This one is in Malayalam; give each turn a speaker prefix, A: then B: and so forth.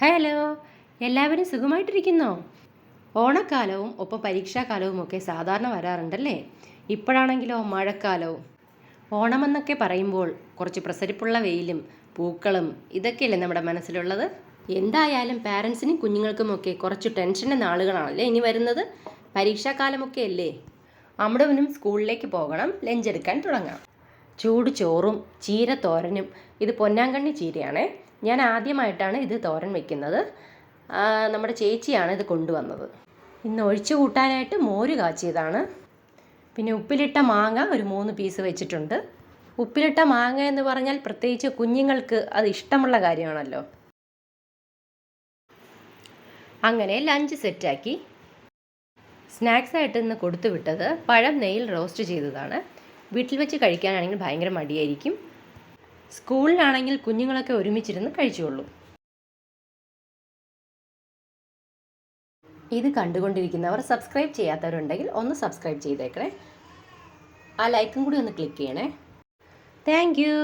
A: ഹലോ, എല്ലാവരും സുഖമായിട്ടിരിക്കുന്നോ? ഓണക്കാലവും ഒപ്പം പരീക്ഷാകാലവും ഒക്കെ സാധാരണ വരാറുണ്ടല്ലേ? ഇപ്പോഴാണെങ്കിലോ മഴക്കാലവും. ഓണമെന്നൊക്കെ പറയുമ്പോൾ കുറച്ച് പ്രസരിപ്പുള്ള വെയിലും പൂക്കളും ഇതൊക്കെയല്ലേ നമ്മുടെ മനസ്സിലുള്ളത്? എന്തായാലും പാരൻസിനും കുഞ്ഞുങ്ങൾക്കുമൊക്കെ കുറച്ച് ടെൻഷൻ്റെ നാളുകളാണല്ലേ ഇനി വരുന്നത്. പരീക്ഷാകാലമൊക്കെ അല്ലേ. അമ്മുടവനും സ്കൂളിലേക്ക് പോകണം, ലഞ്ച് എടുക്കാൻ തുടങ്ങാം. ചൂട് ചോറും ചീരത്തോരനും. ഇത് പൊന്നാങ്കണ്ണി ചീരയാണേ. ഞാൻ ആദ്യമായിട്ടാണ് ഇത് തോരൻ വെക്കുന്നത്. നമ്മുടെ ചേച്ചിയാണ് ഇത് കൊണ്ടുവന്നത്. ഇന്ന് ഒഴിച്ചു കൂട്ടാനായിട്ട് മോര് കാച്ചിയതാണ്. പിന്നെ ഉപ്പിലിട്ട മാങ്ങ ഒരു 3 പീസ് വെച്ചിട്ടുണ്ട്. ഉപ്പിലിട്ട മാങ്ങ എന്ന് പറഞ്ഞാൽ പ്രത്യേകിച്ച് കുഞ്ഞുങ്ങൾക്ക് അത് ഇഷ്ടമുള്ള കാര്യമാണല്ലോ. അങ്ങനെ ലഞ്ച് സെറ്റാക്കി. സ്നാക്സായിട്ട് ഇന്ന് കൊടുത്തു വിട്ടത് പഴം നെയ്യിൽ റോസ്റ്റ് ചെയ്തതാണ്. വീട്ടിൽ വെച്ച് കഴിക്കാനാണെങ്കിൽ ഭയങ്കര മടിയായിരിക്കും. സ്കൂളിലാണെങ്കിൽ കുഞ്ഞുങ്ങളൊക്കെ ഒരുമിച്ചിരുന്ന് കഴിച്ചുകൊള്ളൂ. ഇത് കണ്ടുകൊണ്ടിരിക്കുന്നവർ സബ്സ്ക്രൈബ് ചെയ്യാത്തവരുണ്ടെങ്കിൽ ഒന്ന് സബ്സ്ക്രൈബ് ചെയ്തേക്കണേ. ആ ലൈക്കും കൂടി ഒന്ന് ക്ലിക്ക് ചെയ്യണേ. Thank you.